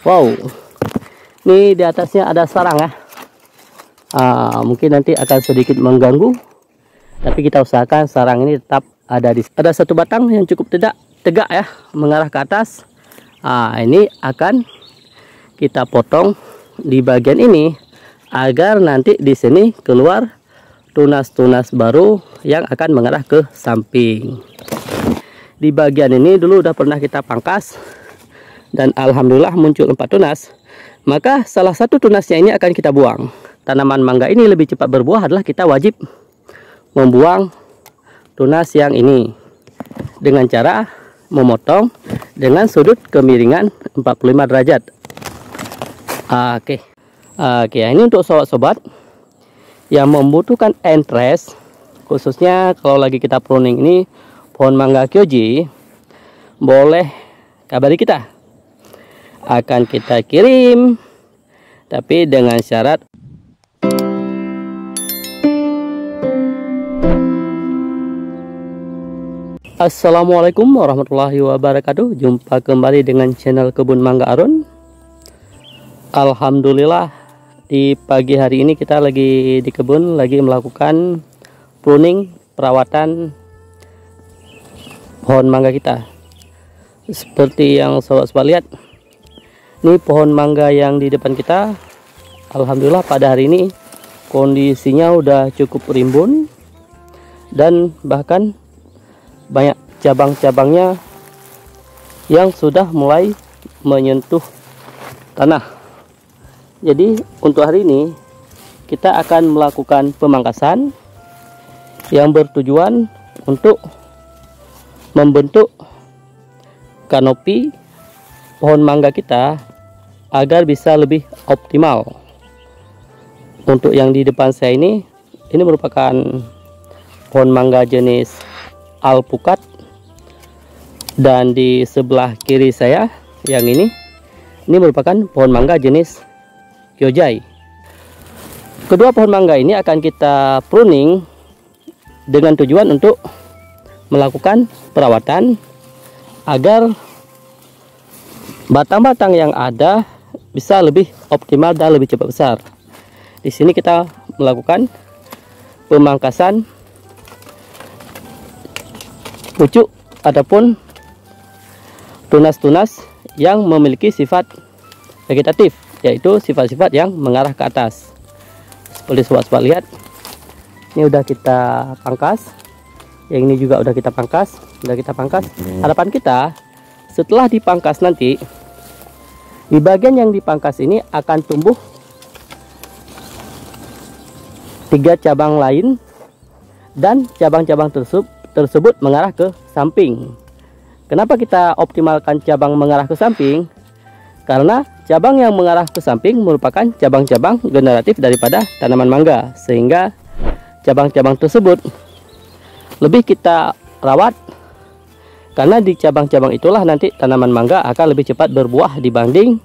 Wow, ini di atasnya ada sarang ya. Mungkin nanti akan sedikit mengganggu, tapi kita usahakan sarang ini tetap ada satu batang yang cukup tegak ya, mengarah ke atas. Ini akan kita potong di bagian ini agar nanti di sini keluar tunas-tunas baru yang akan mengarah ke samping. Di bagian ini dulu udah pernah kita pangkas dan alhamdulillah muncul 4 tunas. Maka salah satu tunasnya ini akan kita buang. Tanaman mangga ini lebih cepat berbuah adalah kita wajib membuang tunas yang ini dengan cara memotong dengan sudut kemiringan 45 derajat. Oke, ini untuk sobat-sobat yang membutuhkan interest, khususnya kalau lagi kita pruning ini pohon mangga Kyoji, boleh kabari kita. Akan kita kirim, tapi dengan syarat Assalamualaikum warahmatullahi wabarakatuh. Jumpa kembali dengan channel Kebun Mangga Arun. Alhamdulillah, di pagi hari ini kita lagi di kebun, lagi melakukan pruning, perawatan pohon mangga kita. Seperti yang sobat-sobat lihat, ini pohon mangga yang di depan kita, alhamdulillah pada hari ini kondisinya udah cukup rimbun dan bahkan banyak cabang-cabangnya yang sudah mulai menyentuh tanah. Jadi untuk hari ini kita akan melakukan pemangkasan yang bertujuan untuk membentuk kanopi pohon mangga kita agar bisa lebih optimal. Untuk yang di depan saya ini merupakan pohon mangga jenis alpukat, dan di sebelah kiri saya yang ini merupakan pohon mangga jenis Kyojai. Kedua pohon mangga ini akan kita pruning dengan tujuan untuk melakukan perawatan agar batang-batang yang ada bisa lebih optimal dan lebih cepat besar. Di sini kita melakukan pemangkasan pucuk ataupun tunas-tunas yang memiliki sifat vegetatif, yaitu sifat-sifat yang mengarah ke atas. Seperti sobat-sobat lihat, ini udah kita pangkas, yang ini juga udah kita pangkas. Harapan kita setelah dipangkas nanti, di bagian yang dipangkas ini akan tumbuh 3 cabang lain, dan cabang-cabang tersebut mengarah ke samping. Kenapa kita optimalkan cabang mengarah ke samping? Karena cabang yang mengarah ke samping merupakan cabang-cabang generatif daripada tanaman mangga, sehingga cabang-cabang tersebut lebih kita rawat, karena di cabang-cabang itulah nanti tanaman mangga akan lebih cepat berbuah dibanding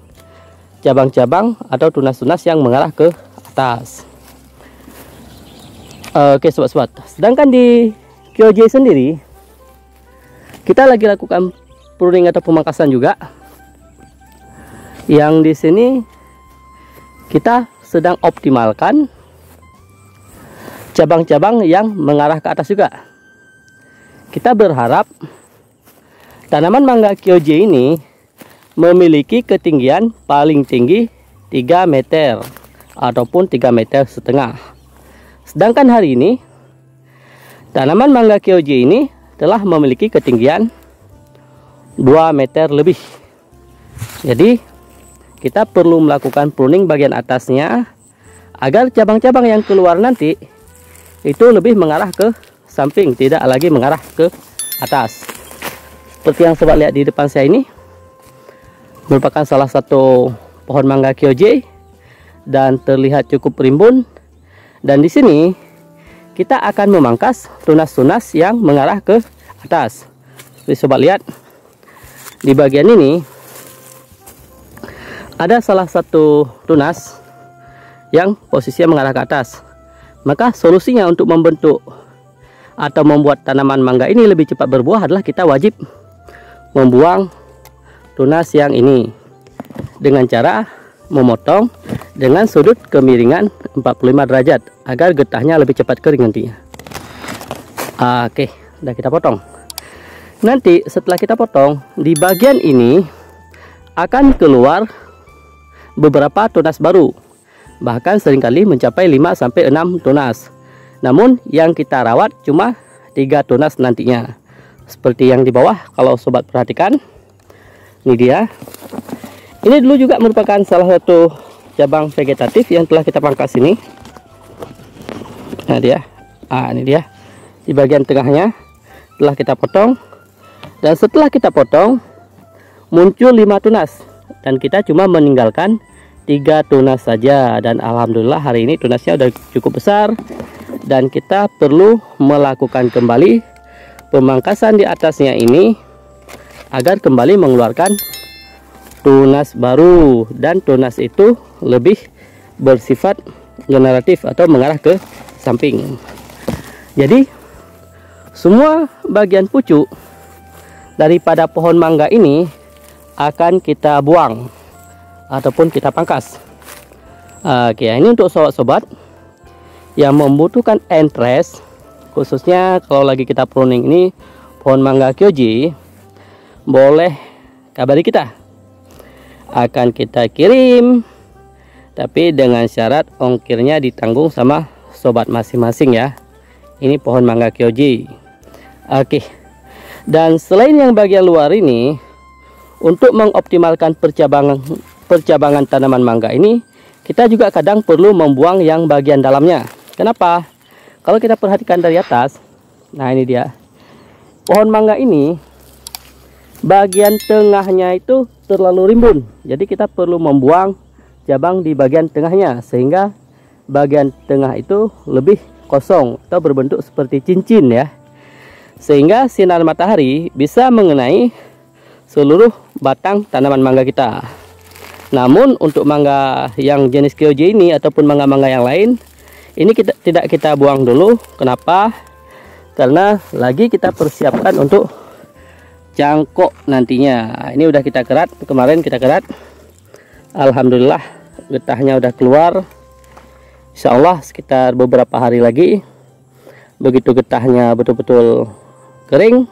cabang-cabang atau tunas-tunas yang mengarah ke atas. Oke sobat-sobat, sedangkan di Kyojai sendiri kita lagi lakukan pruning atau pemangkasan juga. Yang di sini kita sedang optimalkan cabang-cabang yang mengarah ke atas juga. Kita berharap tanaman mangga Kyojai ini memiliki ketinggian paling tinggi 3 meter ataupun 3,5 meter. Sedangkan hari ini tanaman mangga Kyojai ini telah memiliki ketinggian 2 meter lebih. Jadi kita perlu melakukan pruning bagian atasnya agar cabang-cabang yang keluar nanti itu lebih mengarah ke samping, tidak lagi mengarah ke atas. Seperti yang sobat lihat di depan saya ini merupakan salah satu pohon mangga Kyojai dan terlihat cukup rimbun. Dan di sini kita akan memangkas tunas-tunas yang mengarah ke atas. Seperti sobat lihat, di bagian ini ada salah satu tunas yang posisinya mengarah ke atas. Maka solusinya untuk membentuk atau membuat tanaman mangga ini lebih cepat berbuah adalah kita wajib membuang tunas yang ini. dengan cara memotong dengan sudut kemiringan 45 derajat agar getahnya lebih cepat kering nantinya. Oke, udah kita potong. Nanti setelah kita potong, di bagian ini akan keluar beberapa tunas baru. Bahkan seringkali mencapai 5-6 tunas. Namun yang kita rawat cuma 3 tunas nantinya. Seperti yang di bawah, kalau sobat perhatikan. Ini dia. Ini dulu juga merupakan salah satu cabang vegetatif yang telah kita pangkas ini. Nah dia. Ini dia. Di bagian tengahnya telah kita potong. Dan setelah kita potong, muncul 5 tunas. Dan kita cuma meninggalkan 3 tunas saja. Dan alhamdulillah hari ini tunasnya udah cukup besar. Dan kita perlu melakukan kembali pemangkasan di atasnya ini agar kembali mengeluarkan tunas baru. Dan tunas itu lebih bersifat generatif atau mengarah ke samping. Jadi semua bagian pucuk daripada pohon mangga ini akan kita buang ataupun kita pangkas. Oke, ini untuk sobat-sobat yang membutuhkan interest, khususnya kalau lagi kita pruning ini pohon mangga Kyoji, boleh kabari kita. Akan kita kirim, tapi dengan syarat ongkirnya ditanggung sama sobat masing-masing ya. Ini pohon mangga Kyoji. Oke. Dan selain yang bagian luar ini, untuk mengoptimalkan percabangan tanaman mangga ini, kita juga kadang perlu membuang yang bagian dalamnya. Kenapa? Kalau kita perhatikan dari atas, nah ini dia. Pohon mangga ini, bagian tengahnya itu terlalu rimbun. Jadi kita perlu membuang cabang di bagian tengahnya, sehingga bagian tengah itu lebih kosong atau berbentuk seperti cincin ya. Sehingga sinar matahari bisa mengenai seluruh batang tanaman mangga kita. Namun untuk mangga yang jenis Kyoji ini ataupun mangga-mangga yang lain, ini tidak kita buang dulu. Kenapa? Karena lagi kita persiapkan untuk cangkok nantinya. Ini udah kita kerat, kemarin kita kerat. Alhamdulillah getahnya udah keluar. Insya Allah sekitar beberapa hari lagi, begitu getahnya betul-betul kering,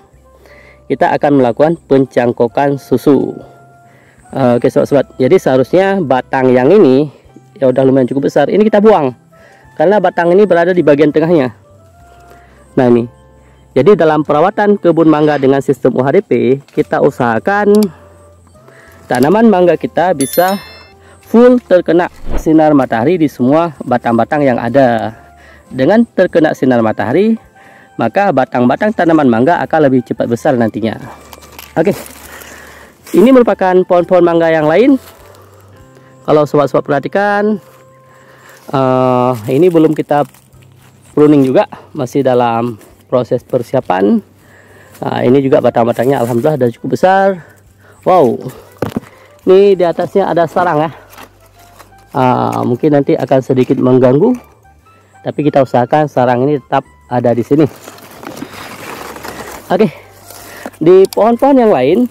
kita akan melakukan pencangkokan susu. Oke sobat-sobat, jadi seharusnya batang yang ini ya udah lumayan cukup besar, ini kita buang karena batang ini berada di bagian tengahnya. Nah ini, jadi dalam perawatan kebun mangga dengan sistem UHDP, kita usahakan tanaman mangga kita bisa full terkena sinar matahari di semua batang-batang yang ada. Dengan terkena sinar matahari, maka batang-batang tanaman mangga akan lebih cepat besar nantinya. Oke, ini merupakan pohon-pohon mangga yang lain. Kalau sobat-sobat perhatikan, ini belum kita pruning juga, masih dalam proses persiapan. Ini juga batang-batangnya alhamdulillah sudah cukup besar. Wow, ini di atasnya ada sarang ya. Mungkin nanti akan sedikit mengganggu, tapi kita usahakan sarang ini tetap ada di sini. Oke, di pohon-pohon yang lain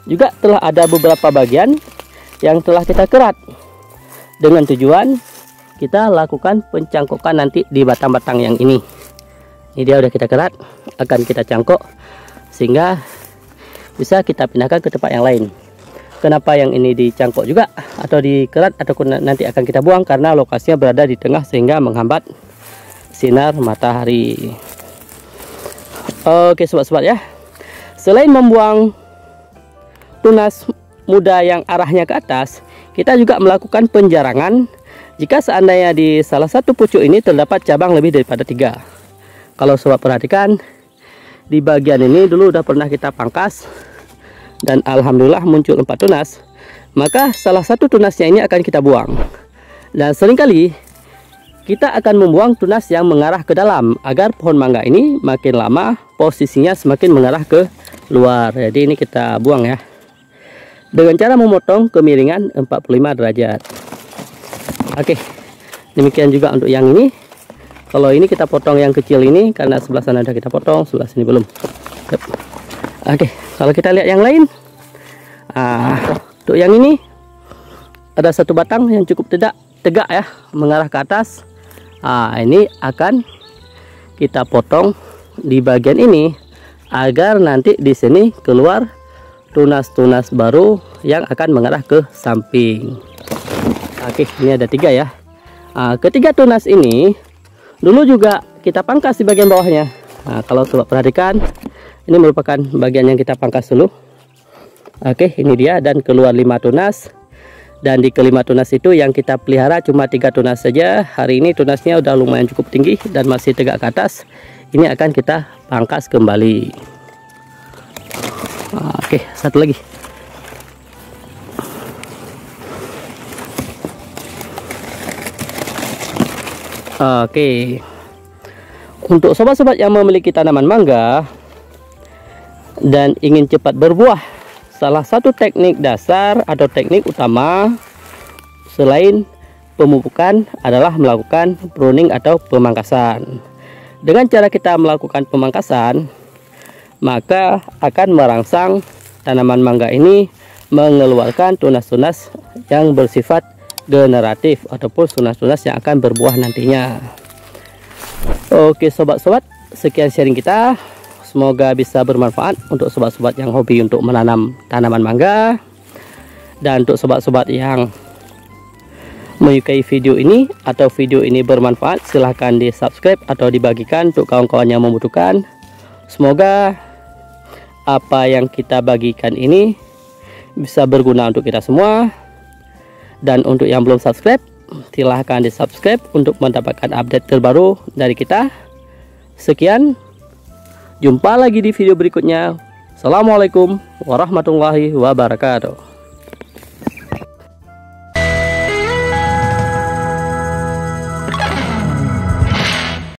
juga telah ada beberapa bagian yang telah kita kerat dengan tujuan kita lakukan pencangkokan nanti di batang-batang yang ini. Ini dia udah kita kerat, akan kita cangkok sehingga bisa kita pindahkan ke tempat yang lain. Kenapa yang ini dicangkok juga atau dikerat ataupun nanti akan kita buang? Karena lokasinya berada di tengah sehingga menghambat sinar matahari. Oke sobat-sobat ya, selain membuang tunas muda yang arahnya ke atas, kita juga melakukan penjarangan jika seandainya di salah satu pucuk ini terdapat cabang lebih daripada 3. Kalau sobat perhatikan, di bagian ini dulu udah pernah kita pangkas dan alhamdulillah muncul 4 tunas. Maka salah satu tunasnya ini akan kita buang. Dan seringkali kita akan membuang tunas yang mengarah ke dalam agar pohon mangga ini makin lama posisinya semakin mengarah ke luar. Jadi ini kita buang ya, dengan cara memotong kemiringan 45 derajat. Oke, demikian juga untuk yang ini. Kalau ini kita potong yang kecil ini karena sebelah sana sudah kita potong, sebelah sini belum. Oke, kalau kita lihat yang lain, untuk yang ini ada satu batang yang cukup tegak ya, mengarah ke atas. Ini akan kita potong di bagian ini agar nanti di sini keluar tunas-tunas baru yang akan mengarah ke samping. Oke, ini ada 3 ya. Ketiga tunas ini dulu juga kita pangkas di bagian bawahnya. Kalau sobat perhatikan, ini merupakan bagian yang kita pangkas dulu. Oke, ini dia, dan keluar 5 tunas. Dan di kelima tunas itu yang kita pelihara cuma 3 tunas saja. Hari ini tunasnya udah lumayan cukup tinggi dan masih tegak ke atas. Ini akan kita pangkas kembali. Oke, satu lagi. Oke, untuk sobat-sobat yang memiliki tanaman mangga dan ingin cepat berbuah, salah satu teknik dasar atau teknik utama selain pemupukan adalah melakukan pruning atau pemangkasan. Dengan cara kita melakukan pemangkasan, maka akan merangsang tanaman mangga ini mengeluarkan tunas-tunas yang bersifat generatif ataupun tunas-tunas yang akan berbuah nantinya. Oke sobat-sobat, sekian sharing kita. Semoga bisa bermanfaat untuk sobat-sobat yang hobi untuk menanam tanaman mangga. Dan untuk sobat-sobat yang menyukai video ini atau video ini bermanfaat, silahkan di subscribe atau dibagikan untuk kawan-kawan yang membutuhkan. Semoga apa yang kita bagikan ini bisa berguna untuk kita semua. Dan untuk yang belum subscribe, silahkan di subscribe untuk mendapatkan update terbaru dari kita. Sekian, jumpa lagi di video berikutnya. Assalamualaikum warahmatullahi wabarakatuh.